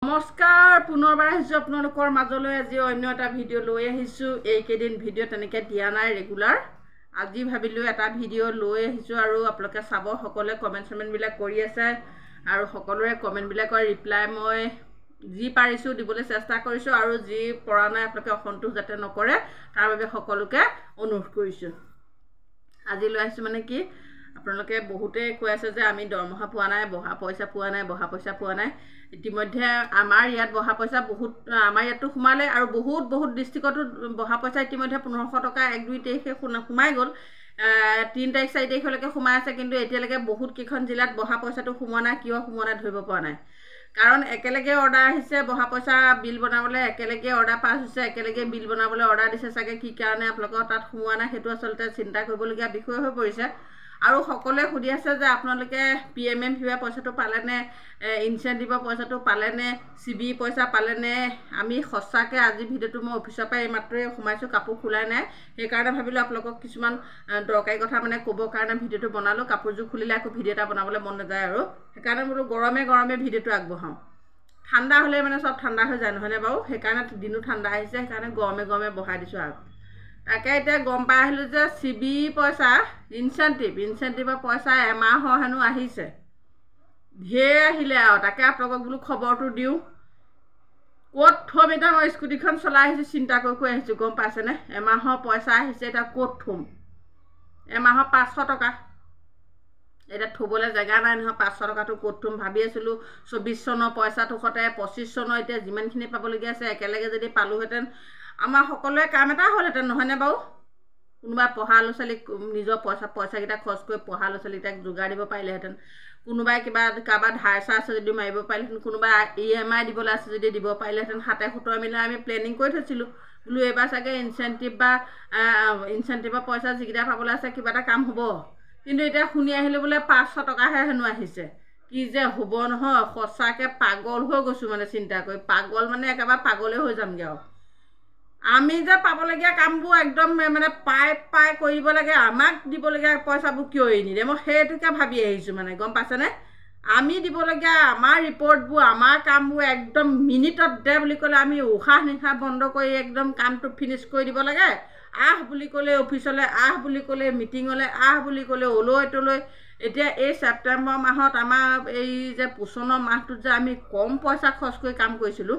নমস্কাৰ পুনৰবাৰ আহিছো আপোনালোকৰ মাজলৈ আজি অন্য এটা ভিডিঅ' লৈ আহিছো এইকেইদিন ভিডিঅ' তেনেকৈ দিয়া নাই ৰেগুলাৰ আজি ভাবিলো এটা ভিডিঅ' লৈ আহিছো আৰু আপোনালোকে চাব সকলোৱে কমেন্ট বিলাক কৰি আছে আৰু সকলোৰে কমেন্ট বিলাকৰ ৰিপ্লাই মই যি পাৰিছো দিবলৈ চেষ্টা কৰিছো আৰু যি পৰা নাই আপোনালোকে অসন্তোষ যাতে নকৰে তাৰ বাবে সকলোকে অনুৰোধ কৰিছো আজি লৈ আহিছো মানে কি আপোনালোকে বহুতে কৈ আছে যে আমি দৰমহা পোৱা নাই বহা পইচা পোৱা নাই ইতিমধ্যে আমাৰ ইয়াত বহা পইচা বহুত আমাৰ ইয়াতো সোমালে আৰু বহুত ডিস্ট্ৰিক্টতো বহা পইচা ইতিমধ্যে 1500 টকা 1-2 তাৰিখে সোমাই গ'ল 3 তাৰিখ 4 তাৰিখলৈকে সোমাই আছে কিন্তু এতিয়ালৈকে বহুত কেইখন জিলাত বহা পইচাটো সোমোৱা নাই কিয় সোমোৱা নাই ধৰিব পৰা নাই কাৰণ একেলগে অৰ্ডাৰ আহিছে বহা পইচা বিল বনাবলৈ একেলগে অৰ্ডাৰ পাছ হৈছে একেলগে বিল বনাবলৈ অৰ্ডাৰ দিছে চাগে কি কাৰণে আপোনালোকৰ তাত সোমোৱা নাই সেইটো আচলতে চিন্তা কৰিবলগীয়া বিষয় হৈ পৰিছে আৰু সকলোৱে সুধি আছে যে আপোনালোকে পিএমএম ভিৱা পইচাটো পালে নে ইনসেন্টিভৰ পইচাটো পালে নে সিবি পইচা পালে নে আমি সঁচাকৈ আজি ভিডিঅ'টো মই অফিচৰ পৰা এইমাত্ৰই সোমাইছো কাপোৰ খুলাই নাই সেই কাৰণে ভাবিলো আপোনালোকক কিছুমান দৰকাৰী কথা মানে ক'ব কাৰণে ভিডিঅ'টো বনালো কাপোৰযোৰ খুলিলে আকৌ ভিডিঅ' এটা বনাবলৈ মন নাযায় আৰু সেইকাৰণে বোলো গৰমে ভিডিঅ'টো আগবঢ়াওঁ ঠাণ্ডা হ'লে মানে সব ঠাণ্ডা হৈ যায় নহয়নে বাৰু সেইকাৰণে দিনো ঠাণ্ডা আহিছে সেইকাৰণে গৰমে বঢ়াই দিছো আৰু তাকে এতিয়া গম পাই আহিলো যে সিবি পইচা ইনসেন্টিভৰ পইচা এমাহৰ হেনো আহিছে ঢেৰ আহিলে আৰু তাকে আপোনালোকক বোলো খবৰটো দিওঁ ক'ত থম এতিয়া মই স্কুটিখন চলাই আহিছো চিন্তা কৰি আহিছো গম পাইছেনে এমাহৰ পইচা আহিছে এতিয়া ক'ত থম এমাহৰ 500 টকা এটা থবলৈ জেগা নাই নহয় 500 টকাটো ক'ত থম ভাবি আছিলো 24 চনৰ পইচাটো সতে 25 চনৰ এতিয়া যিমানখিনি পাবলগীয়া আছে একেলগে যদি পালোহেঁতেন আমাৰ সকলোৱে কাম এটা হ'লহেঁতেন নহয়নে বাৰু কোনোবা পঢ়া ল'ৰা ছোৱালীক নিজৰ পইচাকেইটা খৰচ কৰি পঢ়া ল'ৰা ছোৱালীকেইটাক যোগাৰ দিব পাৰিলেহেঁতেন কোনোবাই কিবা কাৰোবাৰ ধাৰ চাৰ আছে যদি মাৰিব পাৰিলেহেঁতেন কোনোবা EMI দিবলৈ আছে যদি দিব পাৰিলেহেঁতেন হাতে সুতৰে মিলাই আমি প্লেনিং কৰি থৈছিলোঁ বোলো এইবাৰ চাগে ইনচেন্টিভৰ পইচা যিকেইটা পাবলৈ আছে কিবা এটা কাম হ'ব কিন্তু এতিয়া শুনি আহিলোঁ বোলে 500 টকাহে হেনো আহিছে কি যে হ'ব নহয় সঁচাকৈ পাগল হৈ গৈছোঁ মানে চিন্তা কৰি পাগল মানে একেবাৰে পাগলে হৈ যামগৈ আৰু আমি যে পাবলগীয়া কামবোৰ একদম মানে পাই কৰিব লাগে আমাক দিবলগীয়া পইচাবোৰ কিয় এৰি নিদিয়ে মই সেইটোকে ভাবি আহিছোঁ মানে গম পাইছেনে আমি দিবলগীয়া আমাৰ ৰিপৰ্টবোৰ আমাৰ কামবোৰ একদম মিনিটত দে বুলি ক'লে আমি উশাহ নিশাহ বন্ধ কৰি একদম কামটো ফিনিছ কৰি দিব লাগে বুলি ক'লে অফিচলৈ বুলি ক'লে মিটিঙলৈ বুলি ক'লে অলৈ তলৈ এতিয়া এই ছেপ্টেম্বৰ মাহত আমাৰ এই যে পোষণৰ মাহটোত যে আমি কম পইচা খৰচ কৰি কাম কৰিছিলোঁ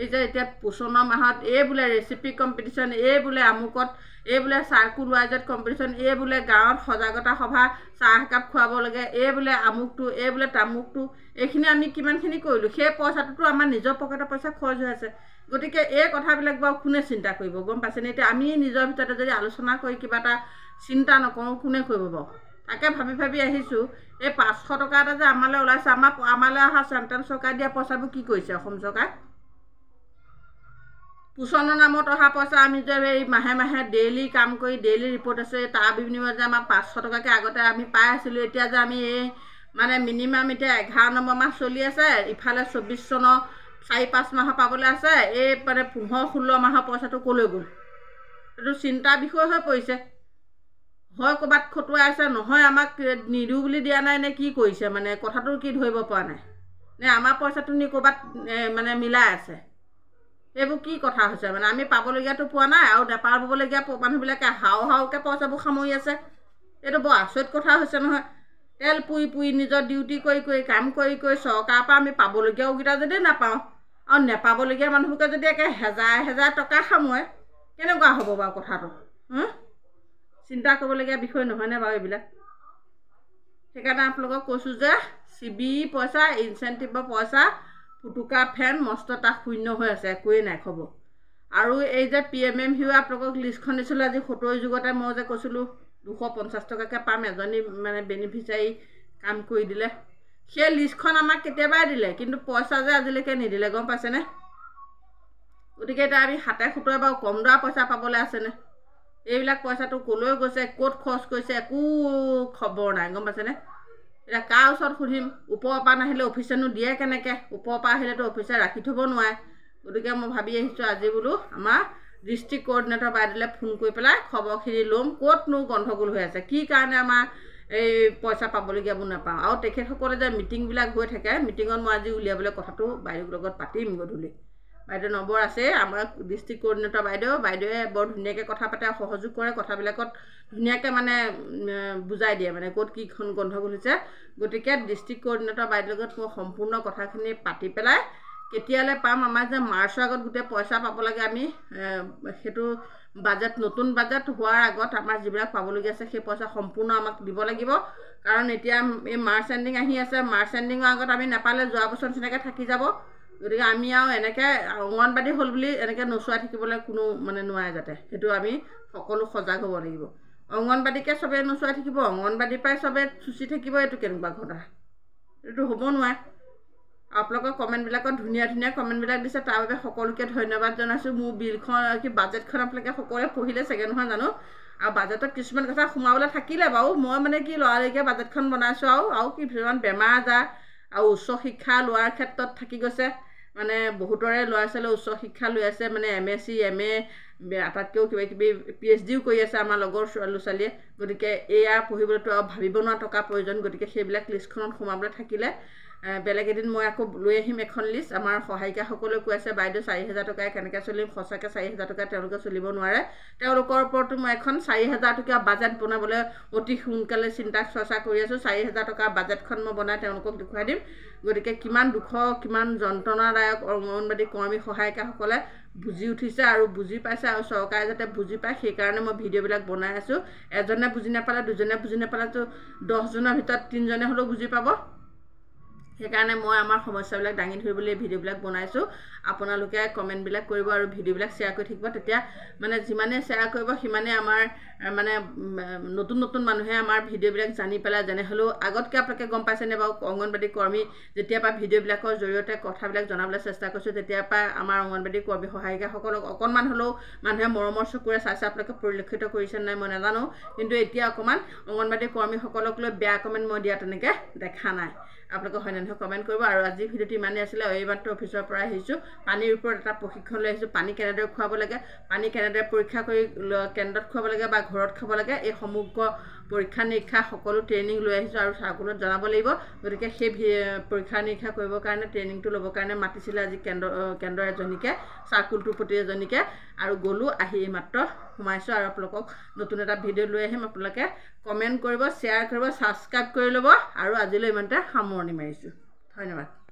এই যে এতিয়া পোষণৰ মাহত এই বোলে ৰেচিপি কম্পিটিশ্যন এই বোলে আমুকত এই বোলে চাৰ্কুল ৱাইজত কম্পিটিশ্যন এই বোলে গাঁৱত সজাগতা সভা চাহ একাপ খুৱাব লাগে এই বোলে আমুকটো এই বোলে তামুকটো এইখিনি আমি কিমানখিনি কৰিলোঁ সেই পইচাটোতো আমাৰ নিজৰ পকেটৰ পইচা খৰচ হৈ আছে গতিকে এই কথাবিলাক বাৰু কোনে চিন্তা কৰিব গম পাইছেনে এতিয়া আমি নিজৰ ভিতৰতে যদি আলোচনা কৰি কিবা এটা চিন্তা নকৰোঁ কোনে কৰিব বাৰু তাকে ভাবি আহিছোঁ এই 500 টকা এটা যে আমালৈ ওলাইছে আমালৈ অহা চেণ্ট্ৰেল চৰকাৰে দিয়া পইচাবোৰ কি কৰিছে অসম চৰকাৰে পোষণৰ নামত অহা পইচা আমি যে এই মাহে ডেইলি কাম কৰি ডেইলি ৰিপৰ্ট আছে তাৰ বিনিময়ত যে আমাৰ 500 টকাকৈ আগতে আমি পাই আছিলোঁ এতিয়া যে আমি এই মানে মিনিমাম এতিয়া 11 নম্বৰ মাহ চলি আছে ইফালে 24 চনৰ 4-5 মাহৰ পাবলৈ আছে এই মানে 15-16 মাহৰ পইচাটো ক'লৈ গ'ল এইটো চিন্তাৰ বিষয় হৈ পৰিছে হয় ক'ৰবাত খটুৱাই আছে নহয় আমাক নিদিওঁ বুলি দিয়া নাই নে কি কৰিছে মানে কথাটো কি ধৰিব পৰা নাই নে আমাৰ পইচাটো নি ক'ৰবাত মানে মিলাই আছে এইবোৰ কি কথা হৈছে মানে আমি পাবলগীয়াটো পোৱা নাই আৰু নেপাবলগীয়া মানুহবিলাকে হাওকে পইচাবোৰ সামৰি আছে এইটো বৰ আচৰিত কথা হৈছে নহয় তেল পুৰি নিজৰ ডিউটি কৰি কাম কৰি চৰকাৰৰ পৰা আমি পাবলগীয়াকেইটা যদি নাপাওঁ আৰু নেপাবলগীয়া মানুহবোৰকে যদি একে হেজাৰ টকা সামৰে কেনেকুৱা হ'ব বাৰু কথাটো চিন্তা কৰিবলগীয়া বিষয় নহয়নে বাৰু এইবিলাক সেইকাৰণে আপোনালোকক কৈছোঁ যে সিবি পইচা ইনচেন্টিভৰ পইচা ফুটুকা ফেন মস্ত এটা শূন্য হৈ আছে একোৱেই নাই খবৰ আৰু এই যে পিএমএম ভিৱা আপোনালোকক লিষ্টখন দিছিলোঁ আজি 70 যুগতে মই যে কৈছিলোঁ 250 টকাকৈ পাম এজনী মানে বেনিফিচিয়াৰী কাম কৰি দিলে সেই লিষ্টখন আমাক কেতিয়াবাই দিলে কিন্তু পইচা যে আজিলৈকে নিদিলে গম পাইছেনে গতিকে এতিয়া আমি হাতে সুতৰে বাৰু কম দৰা পইচা পাবলৈ আছেনে এইবিলাক পইচাটো ক'লৈ গৈছে ক'ত খৰচ কৰিছে একো খবৰ নাই গম পাইছেনে এতিয়া কাৰ ওচৰত সুধিম ওপৰৰ পৰা নাহিলে অফিচেনো দিয়ে কেনেকৈ ওপৰৰ পৰা আহিলেতো অফিচে ৰাখি থ'ব নোৱাৰে গতিকে মই ভাবি আহিছোঁ আজি বোলো আমাৰ ডিষ্ট্ৰিক্ট কোঅৰ্ডিনেটৰ বাইদেউলৈ ফোন কৰি পেলাই খবৰখিনি ল'ম ক'তনো গণ্ডগোল হৈ আছে কি কাৰণে আমাৰ এই পইচা পাবলগীয়াবোৰ নাপাওঁ আৰু তেখেতসকলে যে মিটিংবিলাক হৈ থাকে মিটিঙত মই আজি উলিয়াবলৈ কথাটো বাইদেউৰ লগত পাতিম গধূলি বাইদেউ নম্বৰ আছে আমাৰ ডিষ্ট্ৰিক্ট কোঅৰ্ডিনেটৰ বাইদেৱে বৰ ধুনীয়াকৈ কথা পাতে সহযোগ কৰে কথাবিলাকত ধুনীয়াকৈ মানে বুজাই দিয়ে মানে ক'ত কিখন গণ্ডগোল হৈছে গতিকে ডিষ্ট্ৰিক্ট কোঅৰ্ডিনেটৰ বাইদেউৰ লগত মই সম্পূৰ্ণ কথাখিনি পাতি পেলাই কেতিয়ালৈ পাম আমাৰ যে মাৰ্চৰ আগত গোটেই পইচা পাব লাগে আমি সেইটো বাজেট নতুন বাজেট হোৱাৰ আগত আমাৰ যিবিলাক পাবলগীয়া আছে সেই পইচা সম্পূৰ্ণ আমাক দিব লাগিব কাৰণ এতিয়া এই মাৰ্চ এণ্ডিং আহি আছে মাৰ্চ এণ্ডিঙৰ আগত আমি নাপালে যোৱা বছৰ নিচিনাকৈ থাকি যাব গতিকে আমি আৰু এনেকৈ অংগনবাদী হ'ল বুলি এনেকৈ নচুৱাই থাকিবলৈ কোনো মানে নোৱাৰে যাতে সেইটো আমি সকলো সজাগ হ'ব লাগিব অংগনবাদীকে চবেই নচুৱাই থাকিব অংগনবাদীৰ পৰাই চবেই চুচি থাকিব এইটো কেনেকুৱা কথা এইটো হ'ব নোৱাৰে আপোনালোকৰ কমেণ্টবিলাকত ধুনীয়া ধুনীয়া কমেণ্টবিলাক দিছে তাৰ বাবে সকলোকে ধন্যবাদ জনাইছোঁ মোৰ বিলখন কি বাজেটখন আপোনালোকে সকলোৱে পঢ়িলে চাগে নহয় জানো আৰু বাজেটত কিছুমান কথা সোমাবলৈ থাকিলে বাৰু মই মানে কি লৰালৰিকৈ বাজেটখন বনাইছোঁ আৰু কিছুমান বেমাৰ আজাৰ আৰু উচ্চ শিক্ষা লোৱাৰ ক্ষেত্ৰত থাকি গৈছে মানে বহুতৰে ল'ৰা ছোৱালীয়ে উচ্চ শিক্ষা লৈ আছে মানে MSc MA আটাইতকৈও কিবা কিবি PhDও কৰি আছে আমাৰ লগৰ ল'ৰা ছোৱালীয়ে গতিকে এয়া পঢ়িবলৈতো আৰু ভাবিব নোৱাৰা টকা প্ৰয়োজন গতিকে সেইবিলাক লিষ্টখনত সোমাবলৈ থাকিলে বেলেগ এদিন মই আকৌ লৈ আহিম এখন লিষ্ট আমাৰ সহায়িকাসকলেও কৈ আছে বাইদেউ 4,000 টকাই কেনেকৈ চলিম সঁচাকৈ 4,000 টকা তেওঁলোকে চলিব নোৱাৰে তেওঁলোকৰ ওপৰতো মই এখন 4,000 টকীয়া বাজেট বনাবলৈ অতি সোনকালে চিন্তা চৰ্চা কৰি আছোঁ 4,000 টকাৰ বাজেটখন মই বনাই তেওঁলোকক দেখুৱাই দিম গতিকে কিমান দুখ কিমান যন্ত্ৰণাদায়ক অংগনবাদী কৰ্মী সহায়িকাসকলে বুজি উঠিছে আৰু বুজি পাইছে আৰু চৰকাৰে যাতে বুজি পায় সেইকাৰণে মই ভিডিঅ'বিলাক বনাই আছোঁ এজনে বুজি নাপালে দুজনে বুজি নাপালেতো 10জনৰ ভিতৰত 3জনে হ'লেও বুজি পাব সেইকাৰণে মই আমাৰ সমস্যাবিলাক দাঙি ধৰিবলৈ ভিডিঅ'বিলাক বনাইছোঁ আপোনালোকে কমেণ্টবিলাক কৰিব আৰু ভিডিঅ'বিলাক শ্বেয়াৰ কৰি থাকিব তেতিয়া মানে যিমানে শ্বেয়াৰ কৰিব সিমানে আমাৰ মানে নতুন নতুন মানুহে আমাৰ ভিডিঅ'বিলাক জানি পেলাই যেনে হ'লেও আগতকৈ আপোনালোকে গম পাইছেনে বাৰু অংগনবাদী কৰ্মী যেতিয়াৰ পৰা ভিডিঅ'বিলাকৰ জৰিয়তে কথাবিলাক জনাবলৈ চেষ্টা কৰিছোঁ তেতিয়াৰ পৰা আমাৰ অংগনবাদী কৰ্মী সহায়িকাসকলক অকণমান হ'লেও মানুহে মৰমৰ চকুৰে চাইছে আপোনালোকে পৰিলক্ষিত কৰিছে নাই মই নাজানো কিন্তু এতিয়া অকণমান অংগনবাদী কৰ্মীসকলক লৈ বেয়া কমেণ্ট মই দিয়া তেনেকৈ দেখা নাই আপোনালোকে হয় নহয় কমেণ্ট কৰিব আৰু আজি ভিডিঅ'টো ইমানেই আছিলে এইমাত্ৰ অফিচৰ পৰা আহিছোঁ পানীৰ ওপৰত এটা প্ৰশিক্ষণ লৈ আহিছোঁ পানী কেনেদৰে খুৱাব লাগে পানী কেনেদৰে পৰীক্ষা কৰি কেন্দ্ৰত খুৱাব লাগে বা ঘৰত খাব লাগে এই সমগ্ৰ পৰীক্ষা নিৰীক্ষা সকলো ট্ৰেইনিং লৈ আহিছোঁ আৰু চাৰ্কুলত জনাব লাগিব গতিকে সেই পৰীক্ষা নিৰীক্ষা কৰিবৰ কাৰণে ট্ৰেইনিংটো ল'বৰ কাৰণে মাতিছিলে আজি কেন্দ্ৰ এজনীকে চাৰ্কুলটোৰ প্ৰতি এজনীকে আৰু গ'লোঁ আহি এইমাত্ৰ সোমাইছোঁ আৰু আপোনালোকক নতুন এটা ভিডিঅ' লৈ আহিম আপোনালোকে কমেণ্ট কৰিব শ্বেয়াৰ কৰিব ছাবস্ক্ৰাইব কৰি ল'ব আৰু আজিলৈ ইমানতে সামৰণি মাৰিছোঁ ধন্যবাদ